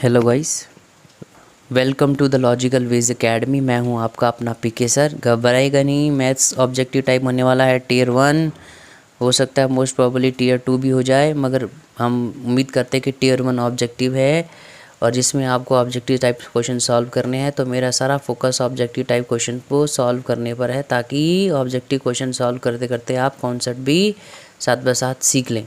Hello guys, welcome to the logical ways academy. मैं हूं आपका अपना पीके सर। घबराएगा नहीं, मैथ्स ऑब्जेक्टिव टाइप होने वाला है। टीयर 1 हो सकता है, मोस्ट प्रोबेबली टीयर 2 भी हो जाए, मगर हम उम्मीद करते हैं कि टीयर 1 ऑब्जेक्टिव है और जिसमें आपको ऑब्जेक्टिव टाइप क्वेश्चन सॉल्व करने हैं। तो मेरा सारा फोकस ऑब्जेक्टिव टाइप क्वेश्चन को सॉल्व करने पर है, ताकि ऑब्जेक्टिव क्वेश्चन सॉल्व करते करते आप कॉन्सेप्ट भी साथ ब साथ सीख लें।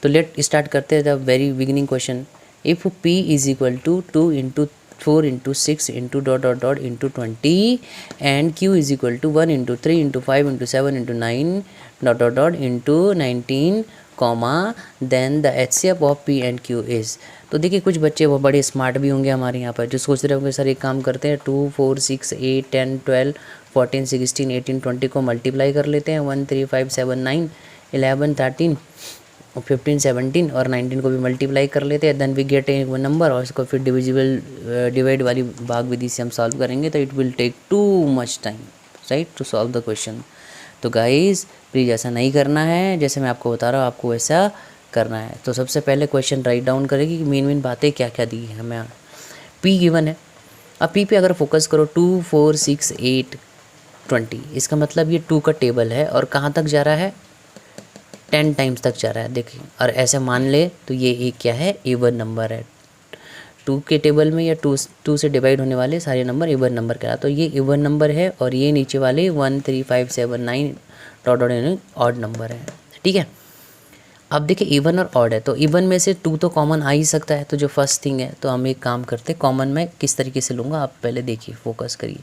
तो लेट स्टार्ट करते हैं the very beginning question. If p is equal to 2 into 4 into 6 into dot dot dot into 20 and q is equal to 1 into 3 into 5 into 7 into 9 dot dot dot into 19 comma then the HCF of p and q is. तो देखिए, कुछ बच्चे वो बड़े smart भी होंगे हमारे यहाँ पर, जो सोच रहे होंगे सर एक काम करते हैं 2 4 6 8 10 12 14 16 18 20 को मल्टीप्लाई कर लेते हैं। 1 3 5 7 9 11 13 15 17 और 19 को भी मल्टीप्लाई कर लेते हैं। Then we get a one number और इसको फिर डिवाइड वाली भाग विधि से हम सॉल्व करेंगे। तो it will take too much time right to solve the question. तो गाइस प्लीज़ ऐसा नहीं करना है, जैसे मैं आपको बता रहा हूँ आपको वैसा करना है। तो सबसे पहले क्वेश्चन राइट डाउन करेगी कि मेन बातें क्या क्या दी है हमें। पी गिवन है, अब पी पे अगर फोकस करो 2 4 6 8 20, इसका मतलब ये 2 का टेबल है और कहाँ तक जा रहा है 10 टाइम्स तक जा रहा है। देखिए, और ऐसे मान ले तो ये एक क्या है इवन नंबर है। 2 के टेबल में या 2 से डिवाइड होने वाले सारे नंबर इवन नंबर का, तो ये इवन नंबर है। और ये नीचे वाले 1 3 5 7 9 डॉट डॉट ऑड नंबर है। ठीक है, अब देखिए इवन और ऑड है, तो इवन में से 2 तो कॉमन आ ही सकता है। तो जो फर्स्ट थिंग है, तो हम एक काम करते हैं, कॉमन में किस तरीके से लूँगा आप पहले देखिए, फोकस करिए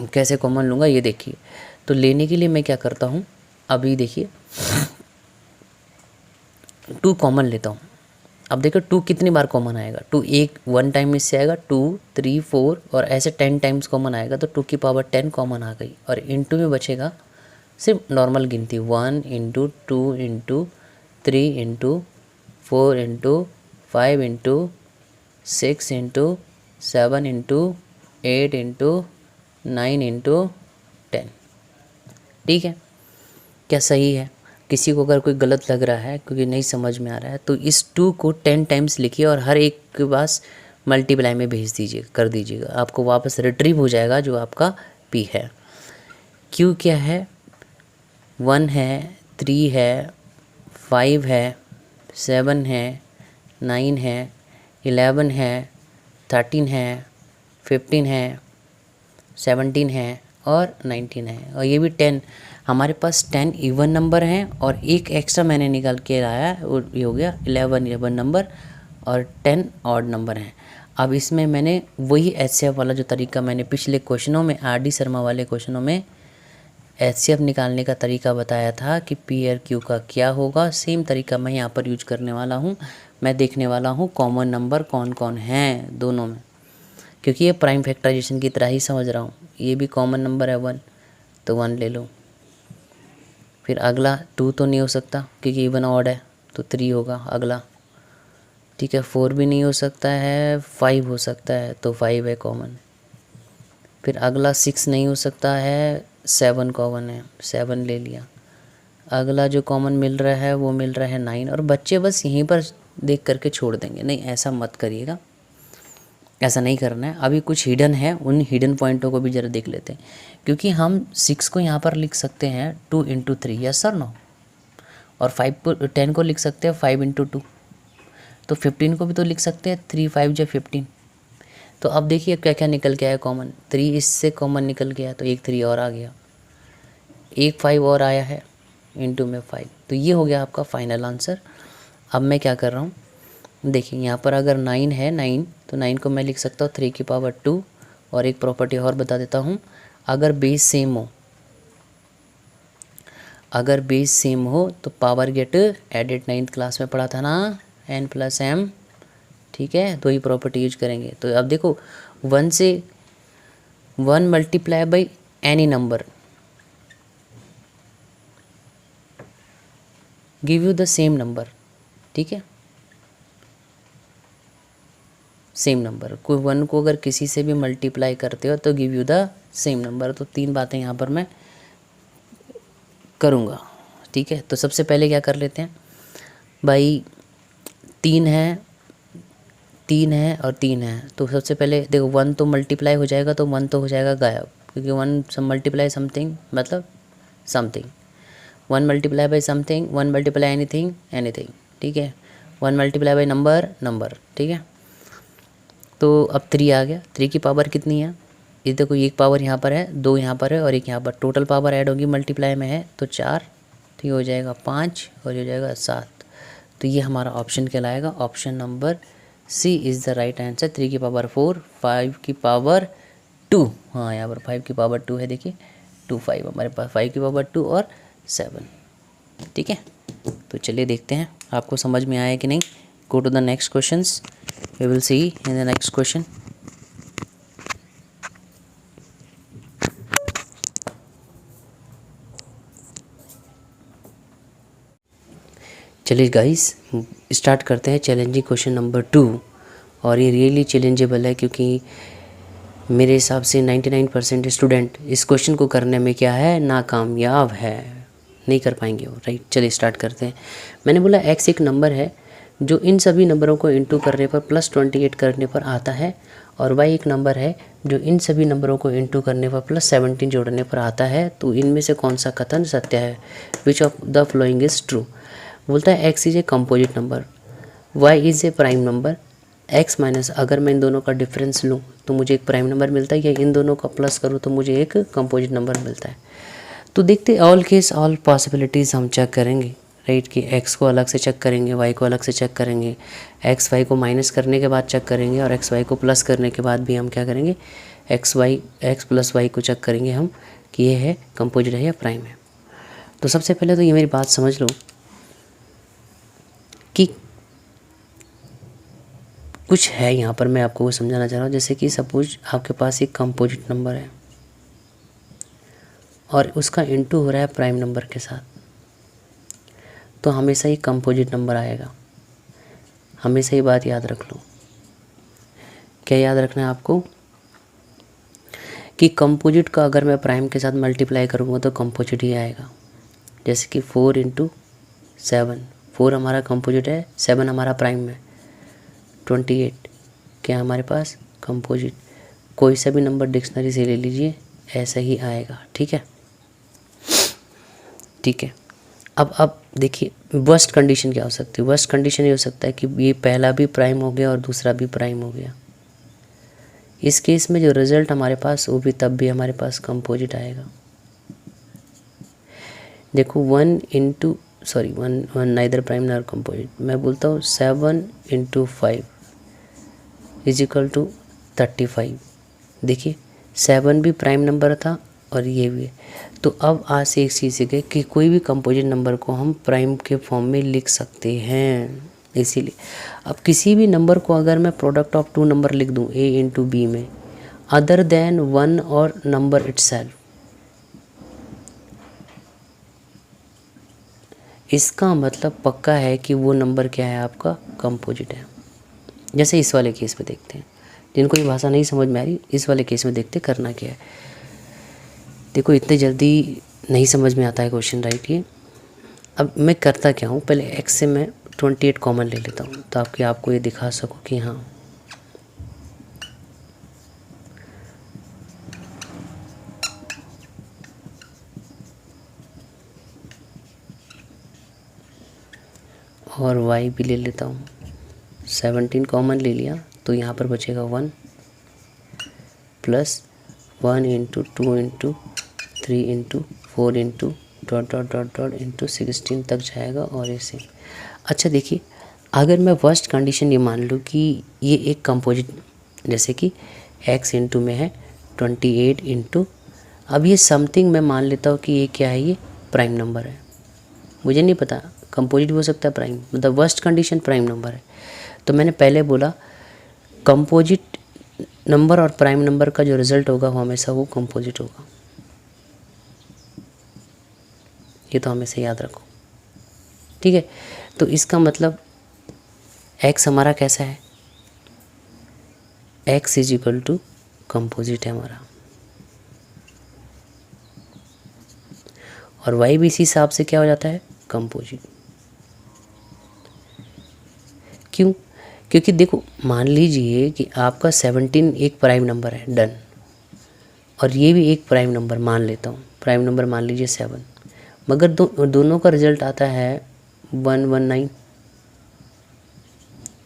कैसे कॉमन लूँगा ये देखिए। तो लेने के लिए मैं क्या करता हूँ, अभी देखिए 2 कॉमन लेता हूँ। अब देखो 2 कितनी बार कॉमन आएगा, 2 एक 1 टाइम इससे आएगा, 2 3 4 और ऐसे 10 टाइम्स कॉमन आएगा। तो 2 की पावर 10 कॉमन आ गई और इनटू में बचेगा सिर्फ नॉर्मल गिनती 1 into 2 into 3 into 4 into 5 into 6 into 7 into 8 into 9 into 10। ठीक है, क्या सही है? किसी को अगर कोई गलत लग रहा है क्योंकि नहीं समझ में आ रहा है, तो इस 2 को 10 टाइम्स लिखिए और हर एक के पास मल्टीप्लाई में भेज दीजिए, कर दीजिएगा। आपको वापस रिट्रीव हो जाएगा जो आपका पी है। क्यू क्या है, 1 है, 3 है, 5 है, 7 है, 9 है, 11 है, 13 है, 15 है, 17 है और 19 है, और ये भी 10। हमारे पास 10 इवन नंबर हैं और एक एक्स्ट्रा मैंने निकाल के लाया, ये हो गया 11 इवन नंबर और 10 ऑड नंबर हैं। अब इसमें मैंने वही HCF वाला जो तरीका मैंने पिछले क्वेश्चनों में RD शर्मा वाले क्वेश्चनों में HCF निकालने का तरीका बताया था कि P और Q का क्या होगा, सेम तरीका मैं यहाँ पर यूज करने वाला हूँ। मैं देखने वाला हूँ कॉमन नंबर कौन कौन हैं दोनों में, क्योंकि ये प्राइम फैक्टराइजेशन की तरह ही समझ रहा हूँ। ये भी कॉमन नंबर है 1, तो 1 ले लो। फिर अगला 2 तो नहीं हो सकता क्योंकि इवन ऑड है, तो 3 होगा अगला। ठीक है, 4 भी नहीं हो सकता है, 5 हो सकता है, तो 5 है कॉमन। फिर अगला 6 नहीं हो सकता है, 7 कॉमन है, 7 ले लिया। अगला जो कॉमन मिल रहा है वो मिल रहा है 9। और बच्चे बस यहीं पर देख करके छोड़ देंगे, नहीं ऐसा मत करिएगा, ऐसा नहीं करना है। अभी कुछ हिडन है, उन हिडन पॉइंटों को भी ज़रा देख लेते हैं, क्योंकि हम 6 को यहाँ पर लिख सकते हैं 2 इंटू 3, यस सर नो, और 10 को लिख सकते हैं 5 इंटू 2, तो 15 को भी तो लिख सकते हैं 3 5 जो 15। तो अब देखिए क्या क्या निकल के आया कॉमन, 3 इससे कॉमन निकल गया, तो एक 3 और आ गया, एक 5 और आया है इंटू में 5। तो ये हो गया आपका फाइनल आंसर। अब मैं क्या कर रहा हूँ, देखिए यहाँ पर अगर 9 है, 9 तो 9 को मैं लिख सकता हूँ 3 की पावर 2। और एक प्रॉपर्टी और बता देता हूँ, अगर बेस सेम हो, अगर बेस सेम हो तो power gate added. 9th class में पढ़ा था ना, n प्लस m। ठीक है, तो ही प्रॉपर्टी यूज करेंगे। तो अब देखो 1 से 1 multiply by any number give you the same number. ठीक है, सेम नंबर, कोई 1 को अगर किसी से भी मल्टीप्लाई करते हो तो give you the same number. तो 3 बातें यहाँ पर मैं करूँगा। ठीक है, तो सबसे पहले क्या कर लेते हैं भाई, 3 है 3 है और 3 है, तो सबसे पहले देखो 1 तो मल्टीप्लाई हो जाएगा, तो 1 तो हो जाएगा गायब, क्योंकि 1 सब मल्टीप्लाई समथिंग मतलब something, 1 multiply by something, 1 multiply anything anything, ठीक है, 1 मल्टीप्लाई बाई नंबर नंबर, ठीक है। तो अब 3 आ गया, 3 की पावर कितनी है, ये देखो एक पावर यहाँ पर है, 2 यहाँ पर है और एक यहाँ पर, टोटल पावर ऐड होगी मल्टीप्लाई में है तो 4, तो ये हो जाएगा 5 और ये हो जाएगा 7। तो ये हमारा ऑप्शन कहलाएगा, option number C is the right answer. 3 की पावर 4, 5 की पावर 2, हाँ यहाँ पर 5 की पावर 2 है, देखिए 2 5 हमारे पास 5 की पावर 2 और 7, ठीक है। तो चलिए देखते हैं आपको समझ में आया कि नहीं। Go to the next questions, we will see in the next question. चलिए गाइस स्टार्ट करते हैं चैलेंजिंग क्वेश्चन नंबर 2, और ये रियली चैलेंजेबल है, क्योंकि मेरे हिसाब से 99% स्टूडेंट इस क्वेश्चन को करने में क्या है, नाकामयाब है, नहीं कर पाएंगे वो, राइट। चलिए स्टार्ट करते हैं। मैंने बोला x एक नंबर है जो इन सभी नंबरों को इंटू करने पर +28 करने पर आता है, और y एक नंबर है जो इन सभी नंबरों को इंटू करने पर +17 जोड़ने पर आता है, तो इनमें से कौन सा कथन सत्य है, which of the following is true. बोलता है x is a composite number, y is a prime number, x minus, अगर मैं इन दोनों का डिफरेंस लूँ तो मुझे एक प्राइम नंबर मिलता है, या इन दोनों का प्लस करूँ तो मुझे एक कंपोजिट नंबर मिलता है। तो देखते ऑल केस ऑल पॉसिबिलिटीज़ हम चेक करेंगे, राइट, कि x को अलग से चेक करेंगे, y को अलग से चेक करेंगे, x y को माइनस करने के बाद चेक करेंगे, और x y को प्लस करने के बाद भी हम क्या करेंगे, x प्लस y को चेक करेंगे हम कि ये है कंपोजिट है या प्राइम है। तो सबसे पहले तो ये मेरी बात समझ लो कि कुछ है यहाँ पर, मैं आपको वो समझाना चाह रहा हूँ। जैसे कि सपोज आपके पास एक कंपोजिट नंबर है और उसका इंटू हो रहा है प्राइम नंबर के साथ, तो हमेशा ही कंपोजिट नंबर आएगा। हमेशा ही बात याद रख लो। क्या याद रखना है आपको, कि कंपोजिट का अगर मैं प्राइम के साथ मल्टीप्लाई करूँगा तो कंपोजिट ही आएगा। जैसे कि 4 × 7, 4 हमारा कंपोजिट है, 7 हमारा प्राइम है, 28 क्या हमारे पास कंपोजिट। कोई सा भी नंबर डिक्शनरी से ले लीजिए, ऐसा ही आएगा, ठीक है, ठीक है। अब देखिए वर्स्ट कंडीशन क्या हो सकती है। वर्स्ट कंडीशन ये हो सकता है कि ये पहला भी प्राइम हो गया और दूसरा भी प्राइम हो गया। इस केस में जो रिजल्ट हमारे पास, वो भी तब भी हमारे पास कंपोजिट आएगा। देखो 1 नाइदर प्राइम नॉर कंपोजिट। मैं बोलता हूँ 7 × 5 = 35। देखिए 7 भी प्राइम नंबर था और ये भी। तो अब आज से एक चीज़ सीखे कि कोई भी कंपोजिट नंबर को हम प्राइम के फॉर्म में लिख सकते हैं। इसीलिए अब किसी भी नंबर को अगर मैं प्रोडक्ट ऑफ 2 नंबर लिख दूं a × b में, अदर देन 1 और नंबर इटसेल्फ, इसका मतलब पक्का है कि वो नंबर क्या है, आपका कंपोजिट है। जैसे इस वाले केस में देखते हैं, जिनको ये भाषा नहीं समझ में आ रही, इस वाले केस में देखते करना क्या है। देखो इतने जल्दी नहीं समझ में आता है क्वेश्चन, राइट। ये अब मैं करता क्या हूँ, पहले x से मैं 28 कॉमन ले लेता हूँ, ताकि आपको ये दिखा सकूँ कि हाँ और y भी ले लेता हूँ। 17 कॉमन ले लिया, तो यहाँ पर बचेगा 1 + 1 × 2 × 3 × 4 × ... × 16 तक जाएगा, और ऐसे। अच्छा देखिए, अगर मैं फर्स्ट कंडीशन ये मान लूँ कि ये एक कंपोजिट, जैसे कि x इंटू में है 28 × अब ये समथिंग मैं मान लेता हूँ कि ये क्या है, ये प्राइम नंबर है। मुझे नहीं पता कंपोजिट भी हो सकता है प्राइम, मतलब वर्स्ट कंडीशन प्राइम नंबर है। तो मैंने पहले बोला कंपोजिट नंबर और प्राइम नंबर का जो रिजल्ट होगा वो हमेशा वो कंपोजिट होगा। ये तो हमेशा याद रखो, ठीक है। तो इसका मतलब x हमारा कैसा है, x = कंपोजिट है हमारा, और y भी इसी हिसाब से क्या हो जाता है, कंपोजिट। क्यों, क्योंकि देखो मान लीजिए कि आपका 17 एक प्राइम नंबर है, डन, और ये भी एक प्राइम नंबर मान लेता हूँ, प्राइम नंबर मान लीजिए 7, मगर दोनों का रिजल्ट आता है 119।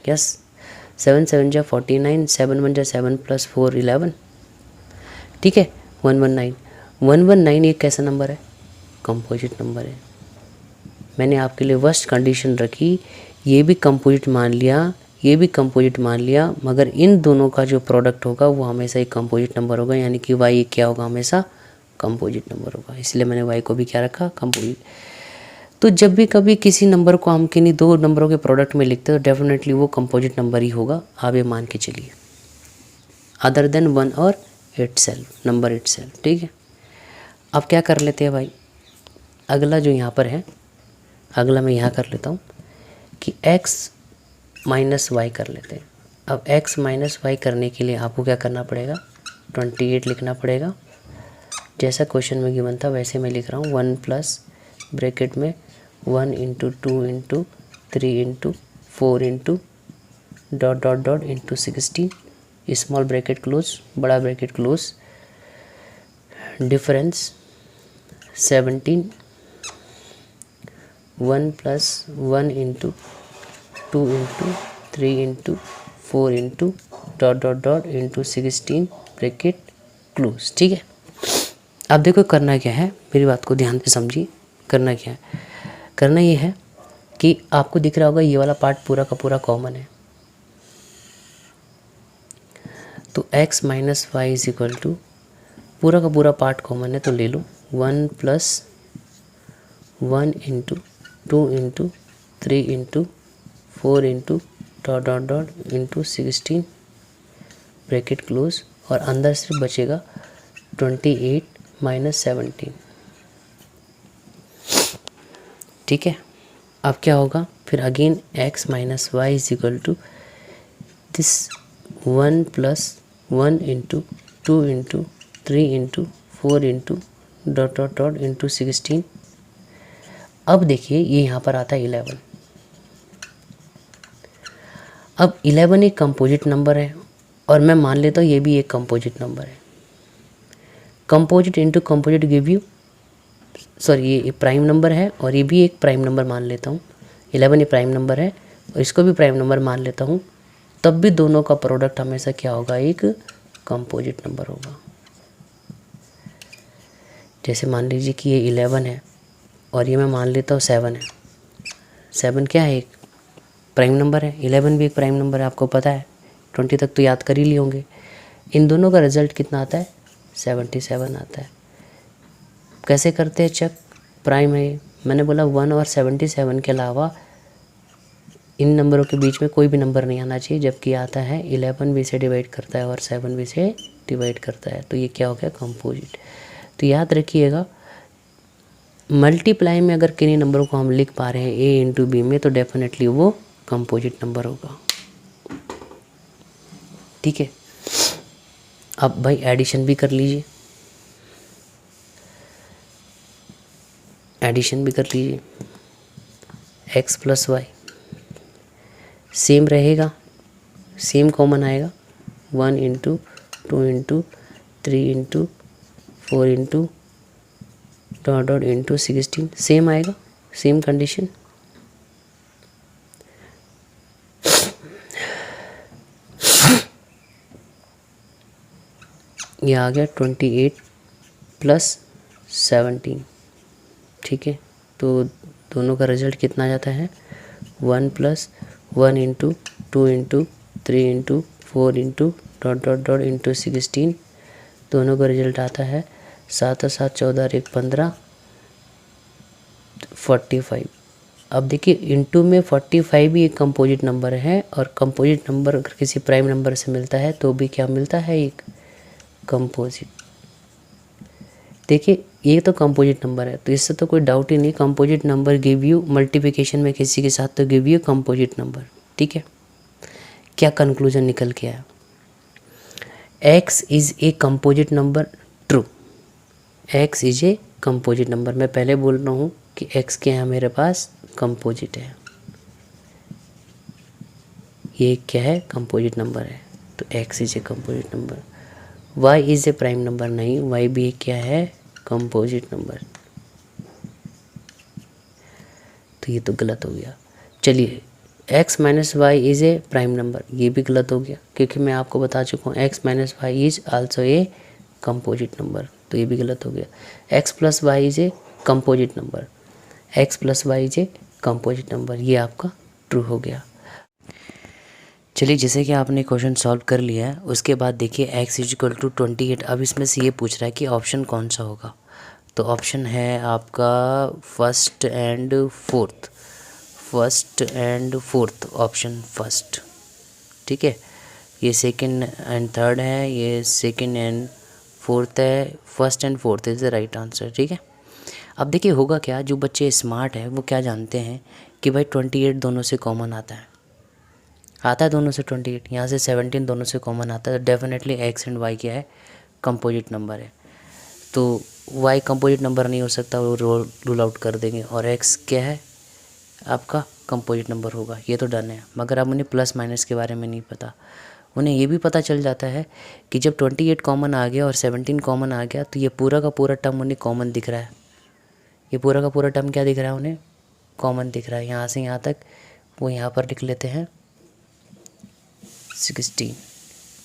यस, 7 7 जा 49, 7 1 जा 7 + 4 11, ठीक है, 119। 119 एक कैसा नंबर है? कंपोजिट नंबर है। मैंने आपके लिए वर्स्ट कंडीशन रखी, ये भी कंपोजिट मान लिया, ये भी कंपोजिट मान लिया, मगर इन दोनों का जो प्रोडक्ट होगा वो हमेशा एक कंपोजिट नंबर होगा, यानी कि वाई क्या होगा? हमेशा कंपोजिट नंबर होगा। इसलिए मैंने वाई को भी क्या रखा? कंपोजिट। तो जब भी कभी किसी नंबर को हम किन्हीं दो नंबरों के प्रोडक्ट में लिखते हैं तो डेफिनेटली वो कंपोजिट नंबर ही होगा, आप ये मान के चलिए, अदर देन 1 और इटसेल्फ, नंबर इटसेल्फ, ठीक है। अब क्या कर लेते हैं भाई, अगला जो यहाँ पर है, अगला मैं यहाँ कर लेता हूँ कि x माइनस वाई कर लेते हैं। अब x माइनस वाई करने के लिए आपको क्या करना पड़ेगा? 28 लिखना पड़ेगा। जैसा क्वेश्चन में गिवन था वैसे मैं लिख रहा हूँ, 1 प्लस ब्रैकेट में 1 into 2 into 3 into 4 into dot dot dot into 16, small bracket close, बड़ा bracket close, difference 17, 1 plus 1 into 2 into 3 into 4 into dot dot dot into 16 bracket close, ठीक है। अब देखो करना क्या है, मेरी बात को ध्यान से समझिए। करना क्या है? करना ये है कि आपको दिख रहा होगा ये वाला पार्ट पूरा का पूरा कॉमन है, तो x minus y is equal to, पूरा का पूरा पार्ट कॉमन है तो ले लो, 1 plus 1 into 2 into 3 into 4 into dot dot dot into 16 bracket close, और अंदर से बचेगा 28 माइनस 17, ठीक है। अब क्या होगा फिर? Again x minus y is equal to this 1 plus 1 into 2 into 3 into 4 into dot dot dot into 16। अब देखिए ये यहाँ पर आता है 11। अब 11 एक कंपोजिट नंबर है और मैं मान लेता हूँ ये भी एक कंपोजिट नंबर है। Composite into composite give you, sorry ये प्राइम नंबर है और ये भी एक प्राइम नंबर मान लेता हूँ, 11 ये प्राइम नंबर है और इसको भी प्राइम नंबर मान लेता हूँ, तब भी दोनों का प्रोडक्ट हमेशा क्या होगा? एक कंपोजिट नंबर होगा। जैसे मान लीजिए कि ये 11 है और ये मैं मान लेता हूँ 7 है। 7 क्या है? एक प्राइम नंबर है। 11 भी एक प्राइम नंबर है, आपको पता है, 20 तक तो याद कर ही लिए होंगे। इन दोनों का रिजल्ट कितना आता है? 77 आता है। कैसे करते हैं चेक? प्राइम है, मैंने बोला 1 और 77 के अलावा इन नंबरों के बीच में कोई भी नंबर नहीं आना चाहिए, जबकि आता है 11 भी से डिवाइड करता है और 7 भी से डिवाइड करता है, तो ये क्या हो गया? कंपोजिट। तो याद रखिएगा, मल्टीप्लाई में अगर किन्हीं नंबरों को हम लिख पा रहे हैं ए इंटू बी में तो डेफिनेटली वो कंपोजिट नंबर होगा, ठीक है। अब भाई एडिशन भी कर लीजिए, एडिशन भी कर लीजिए। x प्लस वाई सेम रहेगा, सेम कॉमन आएगा, 1 into 2 into 3 into 4 into dot dot into 16 same आएगा, सेम कंडीशन। ये आ गया 28 प्लस 17, ठीक है। तो दोनों का रिजल्ट कितना जाता है? 1 plus 1 into 2 into 3 into 4 into dot dot dot into 16, दोनों का रिजल्ट आता है 7 और 7 14 और 1 15, 45। अब देखिए इंटू में 45 भी एक कंपोजिट नंबर है, और कंपोजिट नंबर अगर किसी प्राइम नंबर से मिलता है तो भी क्या मिलता है? एक कंपोजिट। देखिए ये तो कंपोजिट नंबर है, तो इससे तो कोई डाउट ही नहीं, composite number give you multiplication में किसी के साथ तो गिव यू कंपोजिट नंबर, ठीक है। क्या कंक्लूजन निकल के आया? x is a composite number, true, x is a composite number. मैं पहले बोल रहा हूँ कि x क्या है मेरे पास? कंपोजिट है। ये क्या है, कंपोजिट नंबर है, तो x is a composite number. y is a prime number, नहीं, y भी क्या है, कंपोजिट नंबर। तो ये तो गलत हो गया। चलिए, x minus y is a prime number, ये भी गलत हो गया, क्योंकि मैं आपको बता चुका हूँ x minus y is also a composite number, तो ये भी गलत हो गया। x plus y is a composite number, x plus y is a composite number, ये आपका ट्रू हो गया। चलिए, जैसे कि आपने क्वेश्चन सॉल्व कर लिया है, उसके बाद देखिए x इजिकल टू 28। अब इसमें से ये पूछ रहा है कि ऑप्शन कौन सा होगा। तो ऑप्शन है आपका first and fourth, option first, ठीक है। ये सेकंड एंड थर्ड है, ये सेकंड एंड फोर्थ है, first and fourth is the right answer, ठीक है। अब देखिए होगा क्या, जो बच्चे स्मार्ट हैं वो क्या जानते हैं कि भाई 28 दोनों से कॉमन आता है दोनों से 28, यहाँ से 17 दोनों से कॉमन आता है, तो डेफिनेटली एक्स एंड वाई क्या है, कंपोजिट नंबर है। तो वाई कंपोजिट नंबर नहीं हो सकता, वो रूल आउट कर देंगे, और एक्स क्या है आपका कंपोजिट नंबर होगा, ये तो डन है। मगर अब उन्हें प्लस माइनस के बारे में नहीं पता। उन्हें ये भी पता चल जाता है कि जब 28 कॉमन आ गया और 17 कॉमन आ गया, तो ये पूरा का पूरा टर्म उन्हें कॉमन दिख रहा है। ये पूरा का पूरा टर्म क्या दिख रहा है उन्हें, कॉमन दिख रहा है। यहाँ से यहाँ तक वो यहाँ पर लिख लेते हैं 16।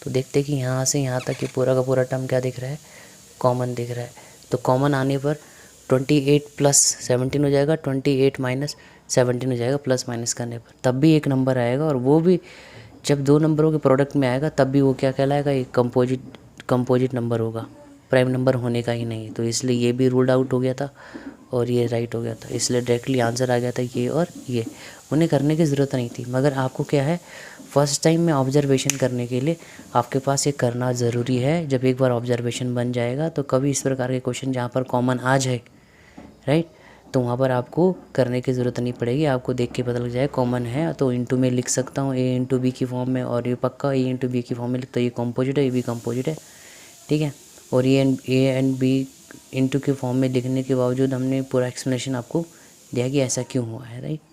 तो देखते हैं कि यहाँ से यहाँ तक ये पूरा का पूरा टर्म क्या दिख रहा है, कॉमन दिख रहा है। तो कॉमन आने पर 28 प्लस 17 हो जाएगा, 28 माइनस 17 हो जाएगा प्लस माइनस करने पर, तब भी एक नंबर आएगा, और वो भी जब दो नंबरों के प्रोडक्ट में आएगा तब भी वो क्या कहलाएगा, एक कंपोजिट नंबर होगा, प्राइम नंबर होने का ही नहीं। तो इसलिए ये भी रूल्ड आउट हो गया था और ये राइट हो गया था, इसलिए डायरेक्टली आंसर आ गया था ये और ये। उन्हें करने की ज़रूरत नहीं थी, मगर आपको क्या है, फर्स्ट टाइम में ऑब्जर्वेशन करने के लिए आपके पास ये करना ज़रूरी है। जब एक बार ऑब्जर्वेशन बन जाएगा तो कभी इस प्रकार के क्वेश्चन जहाँ पर कॉमन आ जाए, राइट, तो वहाँ पर आपको करने की ज़रूरत नहीं पड़ेगी, आपको देख के पता लग जाए कॉमन है तो इंटू में लिख सकता हूँ, ए इंटू बी की फॉर्म में, और ये पक्का ए इंटू बी की फॉर्म में लिखता, ये कंपोजिट है, ये भी कंपोजिट है, ठीक है। और ए एंड बी इंटू के फॉर्म में लिखने के बावजूद हमने पूरा एक्सप्लेनेशन आपको दिया कि ऐसा क्यों हुआ है, राइट।